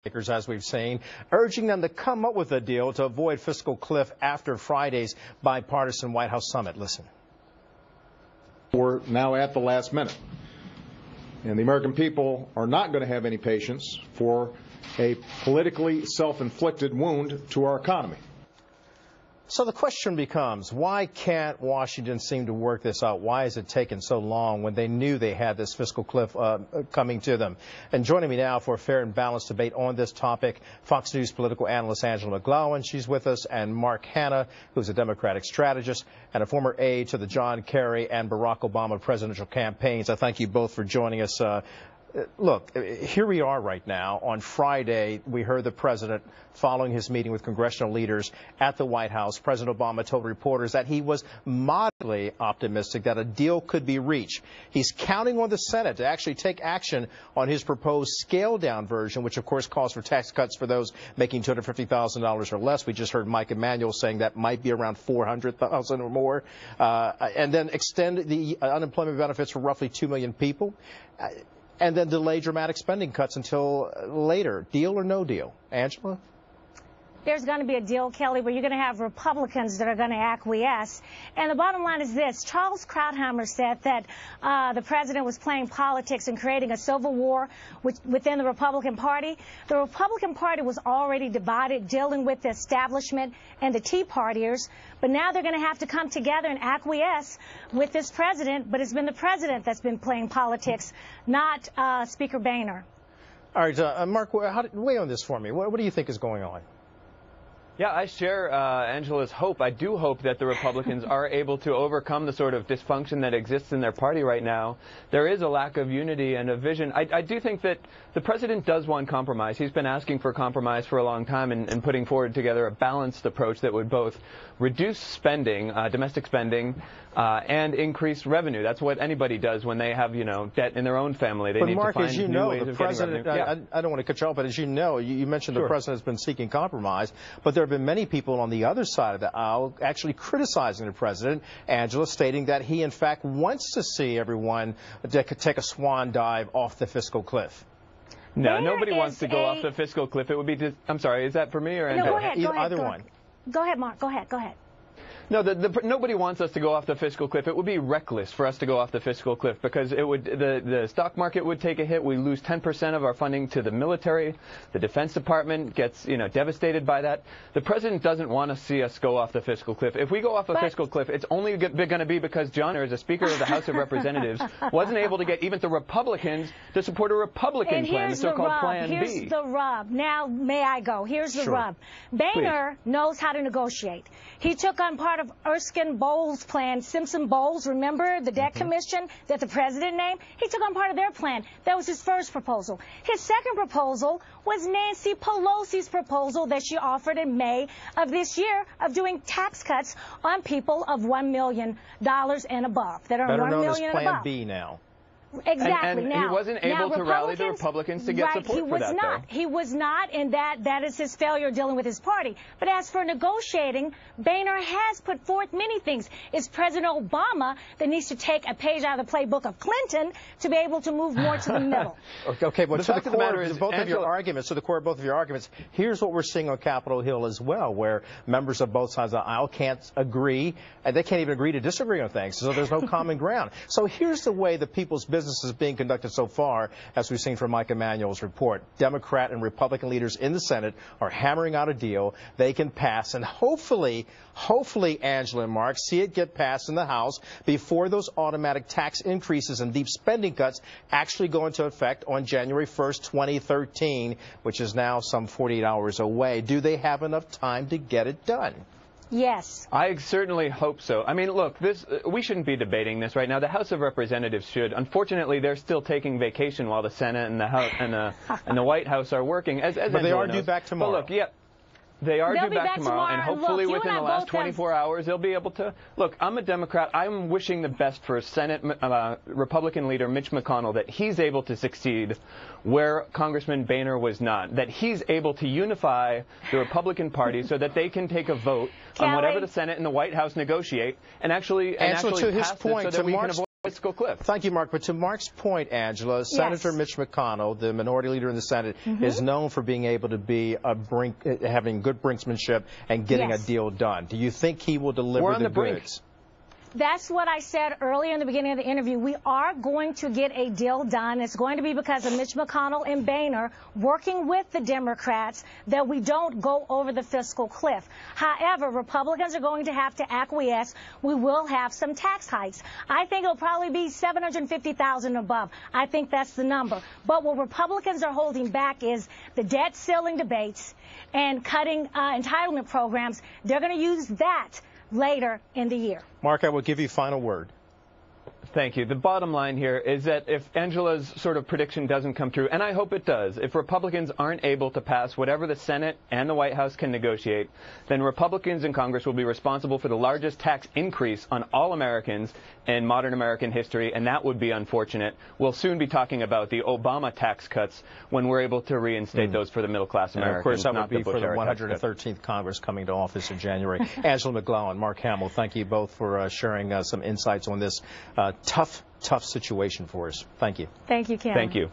As we've seen, urging them to come up with a deal to avoid fiscal cliff after Friday's bipartisan White House summit. Listen. We're now at the last minute, and the American people are not going to have any patience for a politically self-inflicted wound to our economy. So the question becomes, why can't Washington seem to work this out? Why has it taken so long when they knew they had this fiscal cliff coming to them? And joining me now for a fair and balanced debate on this topic, Fox News political analyst Angela McGlowan. She's with us, and Mark Hanna, who's a Democratic strategist and a former aide to the John Kerry and Barack Obama presidential campaigns. I thank you both for joining us. Look, here we are right now. On Friday, we heard the president, following his meeting with congressional leaders at the White House, President Obama told reporters that he was moderately optimistic that a deal could be reached. He's counting on the Senate to actually take action on his proposed scaled-down version, which, of course, calls for tax cuts for those making $250,000 or less. We just heard Mike Emanuel saying that might be around $400,000 or more, and then extend the unemployment benefits for roughly 2 million people. And then delay dramatic spending cuts until later. Deal or no deal? Angela? There's going to be a deal, Kelly, where you're going to have Republicans that are going to acquiesce. And the bottom line is this. Charles Krauthammer said that the president was playing politics and creating a civil war within the Republican Party. The Republican Party was already divided, dealing with the establishment and the Tea Partiers. But now they're going to have to come together and acquiesce with this president. But it's been the president that's been playing politics, not Speaker Boehner. All right, Mark, weigh on this for me. What do you think is going on? Yeah, I share Angela's hope. I do hope that the Republicans are able to overcome the sort of dysfunction that exists in their party right now. There is a lack of unity and a vision. I do think that the president does want compromise. He's been asking for compromise for a long time and putting forward together a balanced approach that would both reduce spending, domestic spending, and increase revenue. That's what anybody does when they have, debt in their own family. They but need Mark, to find as you new know, ways the of getting president, revenue. I don't want to cut you off, but as you know, you mentioned Sure. The president has been seeking compromise, but there have been many people on the other side of the aisle actually criticizing the president, Angela, stating that he, in fact, wants to see everyone take a swan dive off the fiscal cliff. No, nobody wants to go off the fiscal cliff. It would be I'm sorry, is that for me or Angela? No, go ahead. Either one. Go ahead, Mark. Go ahead. No, nobody wants us to go off the fiscal cliff. It would be reckless for us to go off the fiscal cliff because it would the stock market would take a hit. We lose 10% of our funding to the military. The Defense Department gets devastated by that. The president doesn't want to see us go off the fiscal cliff. If we go off a fiscal cliff, it's only going to be because John, as a Speaker of the House of Representatives, wasn't able to get even the Republicans to support a Republican plan, the so-called Plan B. Here's the rub. Now, may I go? Here's the rub. Boehner knows how to negotiate. He took on part of Erskine Bowles' plan, Simpson Bowles, remember the debt commission that the president named? He took on part of their plan. That was his first proposal. His second proposal was Nancy Pelosi's proposal that she offered in May of this year of doing tax cuts on people of $1 million and above, that are $1 million and above. Plan B now. Exactly. And now, he wasn't able to rally the Republicans to get support for that, though. He was not, and that is his failure dealing with his party. But as for negotiating, Boehner has put forth many things. It's President Obama that needs to take a page out of the playbook of Clinton to be able to move more to the middle. Okay, but to the core of both of your arguments, here's what we're seeing on Capitol Hill as well, where members of both sides of the aisle can't agree, and they can't even agree to disagree on things, so there's no common ground. So here's the way the people's business is being conducted so far, as we've seen from Mike Emanuel's report. Democrat and Republican leaders in the Senate are hammering out a deal they can pass, and hopefully, Angela and Mark, see it get passed in the House before those automatic tax increases and deep spending cuts actually go into effect on January 1st, 2013, which is now some 48 hours away. Do they have enough time to get it done? Yes. I certainly hope so. I mean, look, we shouldn't be debating this right now. The House of Representatives should. Unfortunately, they're still taking vacation while the Senate and the House and the White House are working. But they are due back tomorrow. But look, they are due back tomorrow, and hopefully within the last 24 hours they'll be able to. Look, I'm a Democrat. I'm wishing the best for Senate Republican leader Mitch McConnell, that he's able to succeed where Congressman Boehner was not, that he's able to unify the Republican Party so that they can take a vote on whatever the Senate and the White House negotiate and actually to his pass point, this so that we can avoid fiscal cliff. Thank you, Mark. But to Mark's point, Angela, Senator Mitch McConnell, the minority leader in the Senate, is known for being able to be having good brinksmanship and getting a deal done. Do you think he will deliver the goods? That's what I said earlier in the beginning of the interview. We are going to get a deal done. It's going to be because of Mitch McConnell and Boehner working with the Democrats that we don't go over the fiscal cliff. However, Republicans are going to have to acquiesce. We will have some tax hikes. I think it'll probably be $750,000 above. I think that's the number. But what Republicans are holding back is the debt ceiling debates and cutting entitlement programs. They're going to use that later in the year. Mark, I will give you final word. Thank you. The bottom line here is that if Angela's sort of prediction doesn't come true, and I hope it does, if Republicans aren't able to pass whatever the Senate and the White House can negotiate, then Republicans in Congress will be responsible for the largest tax increase on all Americans in modern American history, and that would be unfortunate. We'll soon be talking about the Obama tax cuts when we're able to reinstate those for the middle-class Americans. Of course, that would be for the Bush-era 113th Congress coming to office in January. Angela McGlowan, Mark Hamill, thank you both for sharing some insights on this tough situation for us. Thank you. Thank you, Ken. Thank you.